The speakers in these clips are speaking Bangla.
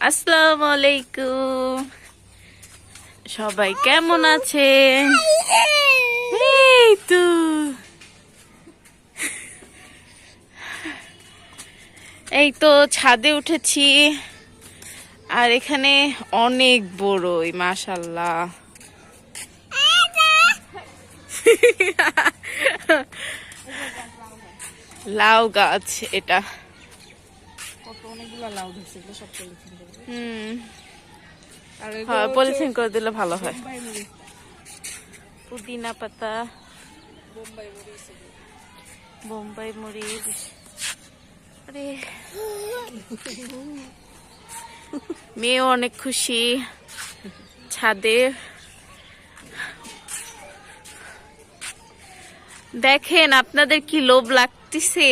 আসসালামু আলাইকুম, সবাই কেমন আছে? এই তো ছাদে উঠেছি, আর এখানে অনেক বড়ই, মাশাআল্লাহ। লাউ গাছ এটা। হ্যাঁ, পলিথিন করে দিলে ভালো হয়। পুদিনা পাতা, বোম্বাই মরিচ। আরে মেয়েও অনেক খুশি ছাদে। দেখেন আপনাদের কি লোভ লাগতেছে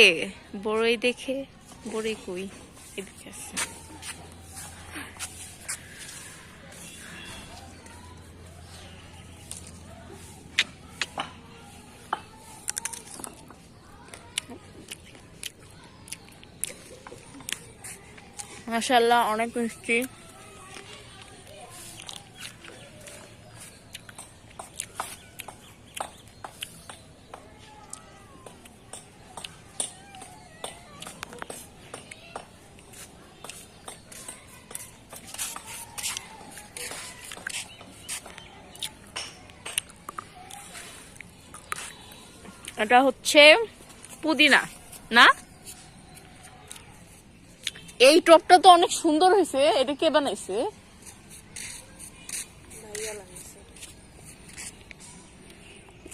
বড়ই দেখে। বড়ই কই? এদিকে আছে। মাশাআল্লাহ, অনেক মিষ্টি। এটা হচ্ছে পুদিনা না? এই টপটা তো অনেক সুন্দর হয়েছে। এটা কে বানাইছে?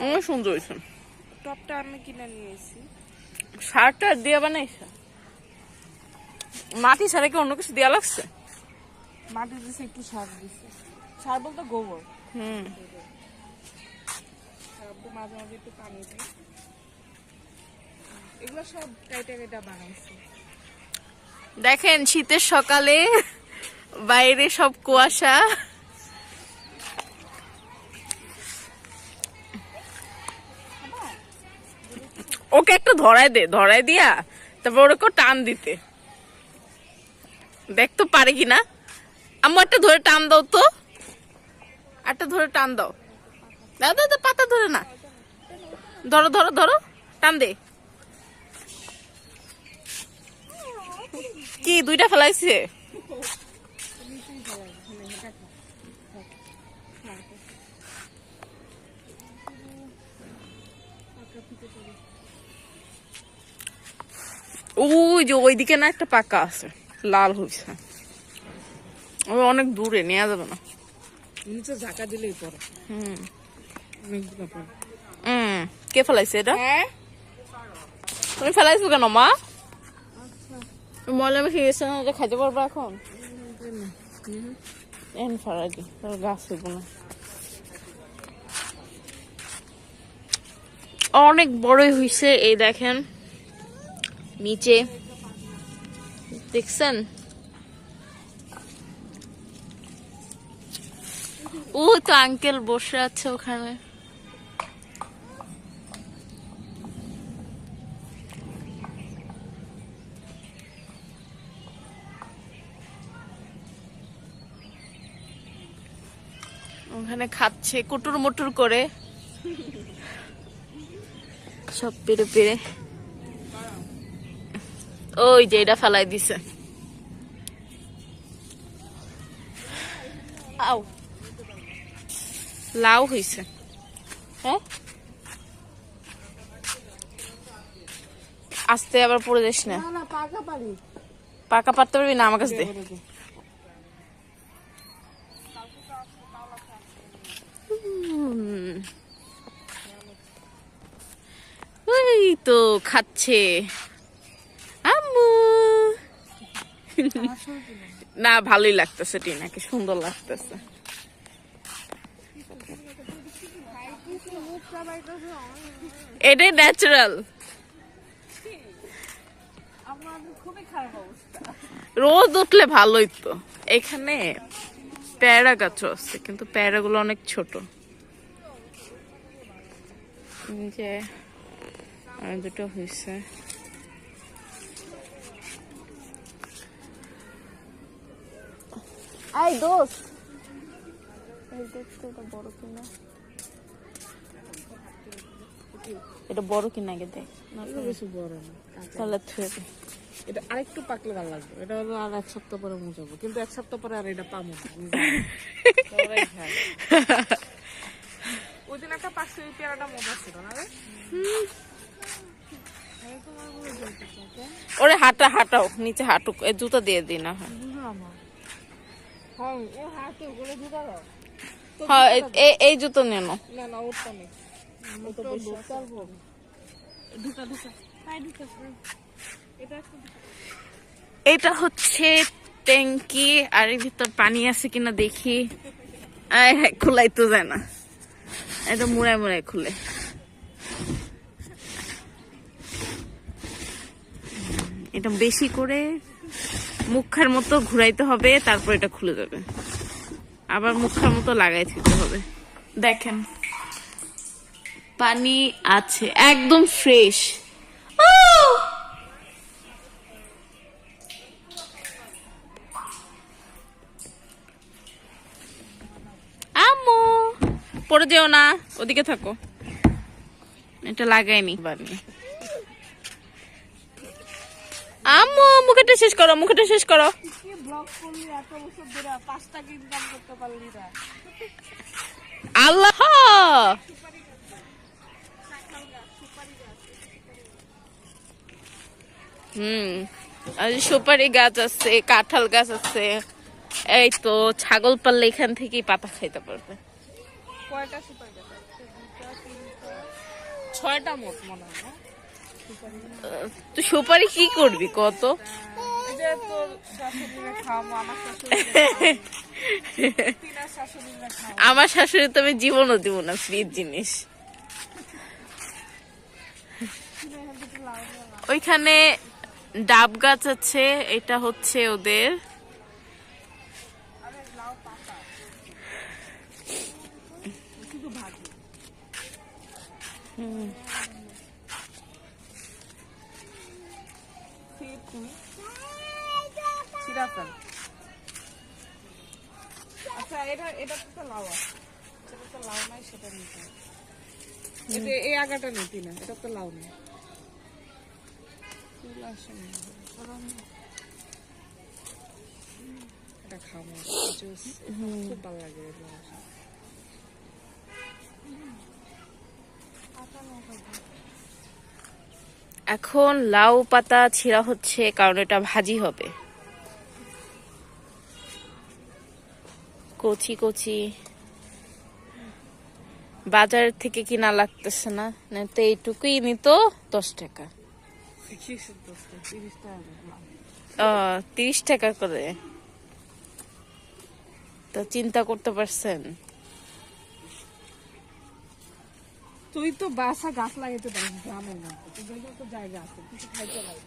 অনেক সুন্দর হয়েছে। টপটা আমি কিনে নিয়েছি। সারটা দিয়ে বানাইছে? মাটি ছাড়া কি অন্য কিছু দেওয়া লাগছে? মাটি দিছে, একটু সার দিছে। সার বলতে গোবর। মাঝে মাঝে একটু পানি দিই। এগুলো সব কাইটা কাইটা বানাইছি। দেখেন শীতের সকালে বাইরে সব কুয়াশা। ওকে একটু ধরাই দিয়া তারপর ওকে টান দিতে। দেখ তো পারে কিনা। আম্মু একটা ধরে টান দাও তো, একটা ধরে টান দাও। দাও দাও, পাতা ধরে না, ধরো ধরো ধরো, টান দে। কি দুইটা ফেলাইছে? ওই যে ওইদিকে না একটা পাকা আছে, লাল হয়েছে। ওই অনেক দূরে নেওয়া যাবে না। নিচে ঝাঁকা দিলেই পরে। কে ফেলাইছে এটা? তুমি ফেলাইছো কেন মা? ময়লা মেখে গেছে না, এটা খাইতে পারবো এখন? এখন ফেলাই দি, গাছ হইব না। অনেক বড়ই হইছে, এই দেখেন নিচে, দেখছেন? ও তো আঙ্কেল বসে আছে ওখানে। ওখানে খাচ্ছে কুটুর মুটুর করে, সব পেরে পেরে। ওই যে এটা ফেলাই দিছে। আও, লাউ হইছে। হ্যাঁ, আস্তে আবার পড়ে যাস না। পাকা পারতে পারবি না? আমার কাছে দে। ওই তো খাচ্ছে আম্মু। না, ভালোই লাগতেছে, টিনাকে সুন্দর লাগতেছে। এটাই ন্যাচারাল। রোদ উঠলে ভালোই তো। এখানে পেয়ারা গাছও আছে, কিন্তু পেয়ারা গুলো অনেক ছোট। যে দুটো হয়েছে। এই দোস্ত, এই দেখতে এটা বড় কিনা, এটা বড় কিনা আগে দেখ। এটা বেশি বড় না, তাহলে থুয়ে দে। এটা আরেকটু পাকলে ভালো লাগবে। এটা হলো আর 1 সপ্তাহ পরে মুছাবো, কিন্তু 1 সপ্তাহ পরে আর এটা পাবো না। ওই দিন একটা পাকছে, ওই পেয়ারাটা মজা ছিল না রে? ওরে হাঁটাও নিচে হাঁটুক, এই জুতা দিয়ে দি না হয়। হ্যাঁ, ও হাতে ওগুলো জুতা দাও। হ্যাঁ, এই জুতো নেন। না না, ওটা নেই। ও তো বেশি চলবো। ঢুকা ঢুকা, তাই ঢুকা। এটা একটু এটা হচ্ছে ট্যাঙ্কি, আর এর ভিতর পানি আছে কিনা দেখি। খোলাই তো যায় না, এটা মুড়ায় মুড়ায় খুলে। এটা বেশি করে মুখার মতো ঘুরাইতে হবে, তারপর এটা খুলে যাবে। আবার মুখার মতো লাগাই দিতে হবে। দেখেন পানি আছে, একদম ফ্রেশ। আম্মু পড়ে যেও না, ওদিকে থাকো। এটা লাগাইনি বানিয়ে। আম্মু মুখটা শেষ করো, মুখটা শেষ করো। কি ব্লগ করলি এত বছর ধরে, 5 টাকা ইনকাম করতে পারলি না? আল্লাহ, আর সুপারি গাছ আছে, কাঁঠাল গাছ আছে। এই তো ছাগল পাললে এখান থেকেই পাতা খাইতে পারবে। কয়টা সুপারি গাছ আছে? 2টা 3টা 6টা মোট মনে হয় না? তো সুপারি কি করবি কত? এই যে তোর শাশুড়িরে খাওয়াবো, আমার শাশুড়িরে তিনার শাশুড়িরে খাওয়াবো। আমার শাশুড়ি তো আমি জীবনও দিব না ফ্রিজ জিনিস। ওইখানে ডাব গাছ আছে, এটা হচ্ছে ওদের। আচ্ছা, এটা তো লাউ আছে, সেটা তো লাউ নাই, সেটা নিতে হবে। এটা এই আগাটা নিতি না, এটা তো লাউ নেই। এটা খাবো, জুস খুব ভালো লাগে। এখন লাউ পাতা ছিঁড়া হচ্ছে, কারণ এটা ভাজি হবে। কচি কচি বাজার থেকে কিনা লাগতেছে না, না তো এইটুকুই নিত 10 টাকা। 30 টাকা করে, তো চিন্তা করতে পারছেন। তুই তো বাসা গাছ লাগাইতে পারিস গ্রামের মধ্যে, তোদের তো জায়গা আছে, কিছু খাইতে পারিস।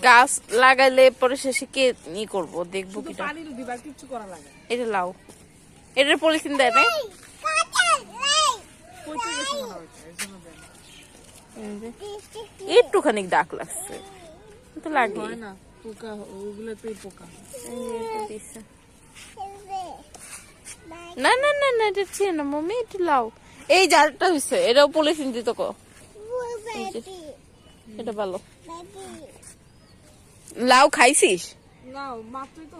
গাছ লাগাইলে পরে শেষে কে ই করবো, দেখবো শুধু কিটা। পানি দিবা, কিছু করা লাগে না। এটা লাউ, এটার পলিথিন দেয় না। কইতে গেছে মনে হচ্ছে, এর জন্য দেয় না। একটুখানি দাগ লাগছে, তো লাগে হয় না, পোকা, ওইগুলোতেই পোকা। না না না না, এটা ছিল না মম্মি, এটা লাউ। এই জারটা হইছে, এটাও পলিথিন দিত কো। এটা ভালো। লাউ খাইছিস? না, মাত্রই তো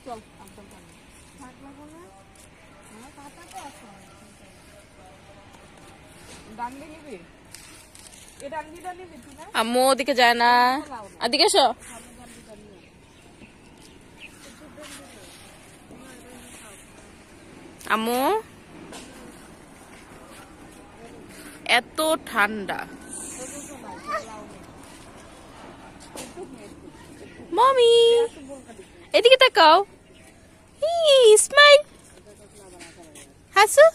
চল, একদম ডান্ডি নিবি? এই ডান্ডিটা নিবি তুই না? আম্মু ওদিকে যায় না, এদিকে এসো। আম্মু, এত ঠান্ডা। মমি এদিকে তাকাও, স্মাইল, হাসু।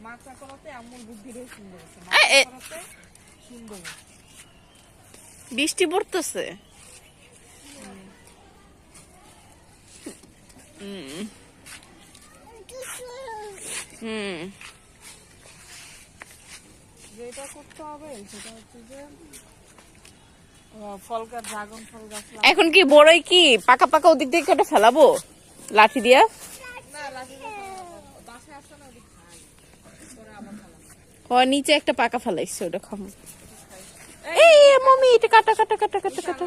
মাছা করাতে আম্মুর বুদ্ধিটাই সুন্দর আছে, এ, মাছা করাতে সুন্দর। বৃষ্টি পড়তেছে। যেটা করতে হবে সেটা হচ্ছে যে ফল গাছ, ড্রাগন ফল গাছ এখন কি বড়ই কি পাকা পাকা ওদিক দিয়ে কেটে ফেলাবো লাঠি দিয়া? না লাগিয়ে বাসায় আসছে না, ওদিক খাই পরে আবার খালাম। ও নিচে একটা পাকা ফেলাইছে, ওটা খাবো। এই মম্মি এটা কাটা কাটা কাটা কাটা কাটা।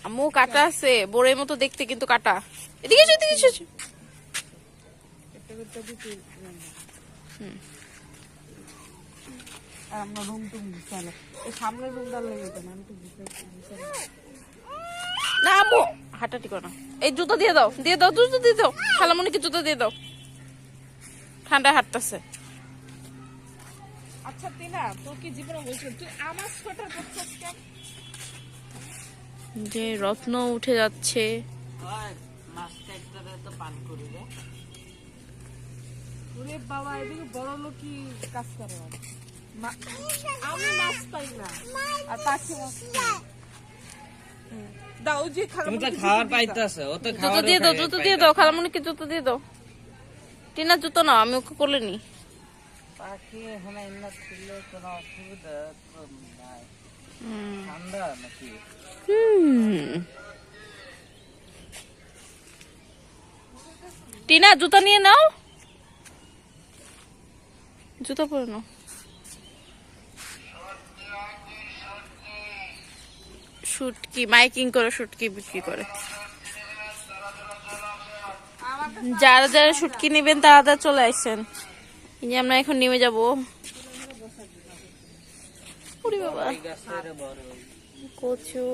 আম্মু কাটা আছে বড়ের মতো দেখতে, কিন্তু কাটা। এদিকে এসো, এদিকে এসো। একটা করতে দিতে আর আমরা রুম টুম গুছালো, এই সামনের রুমটা লেগে যেত না, আমি তো গুছাই। না আম্মু হাঁটাটি করো না। এই জুতো দিয়ে দাও, দিয়ে দাও, জুতো দিয়ে দাও। খালামণিকে জুতো দিয়ে দাও, ঠান্ডায় হাঁটতেছে। আচ্ছা তিনা, তোর কি জীবনে হয়েছিল তুই আমার সোয়েটার পরছিস কেন? যে রত্ন উঠে যাচ্ছে। ওরে বাবা, এদিকে বড় লোকই কাজ করে। আমি মাছ পাই না, আর পাখি মাছ পাই। দাও যে তুমি তো খাবার পাইতেছো, ও তো জুতো খাবার দিয়ে দাও, জুতো দিয়ে দাও, খালামণিকে জুতো দিয়ে দাও। টিনা জুতো নাও, আমি ওকে কোলে নি। পাখি এখানে এনে ছিল, কোনো অসুবিধা তো নাই। ঠান্ডা নাকি? টিনা জুতো নিয়ে নাও, জুতো পরে নাও। শুটকি মাইকিং করে শুটকি বিক্রি করে। যারা যারা শুটকি নেবেন তারা চলে আসছেন। এই যে আমরা এখন নেমে যাবো। ওরে বাবা, এই গাছের বড় কচু।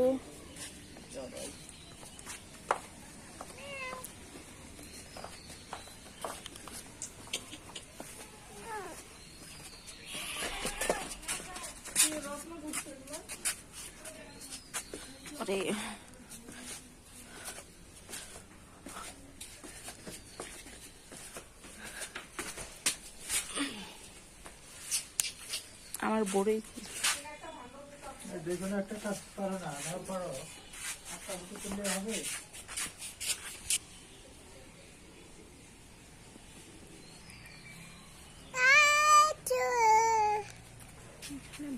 আরে আমার বড়ই যেকোনো একটা কাজ পারো না, আমার পারো কাজ করলে হবে।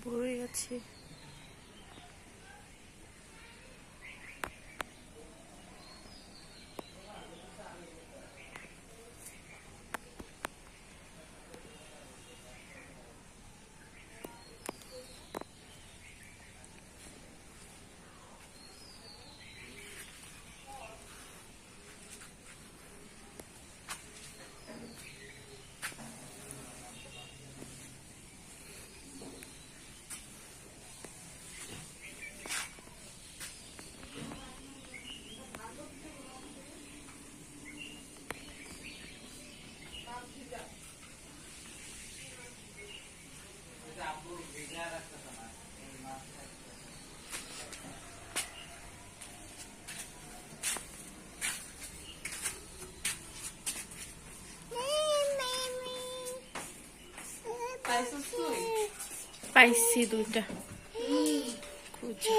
বড়ই আছে। পাইছি দুইটা কচু।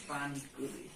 পান করে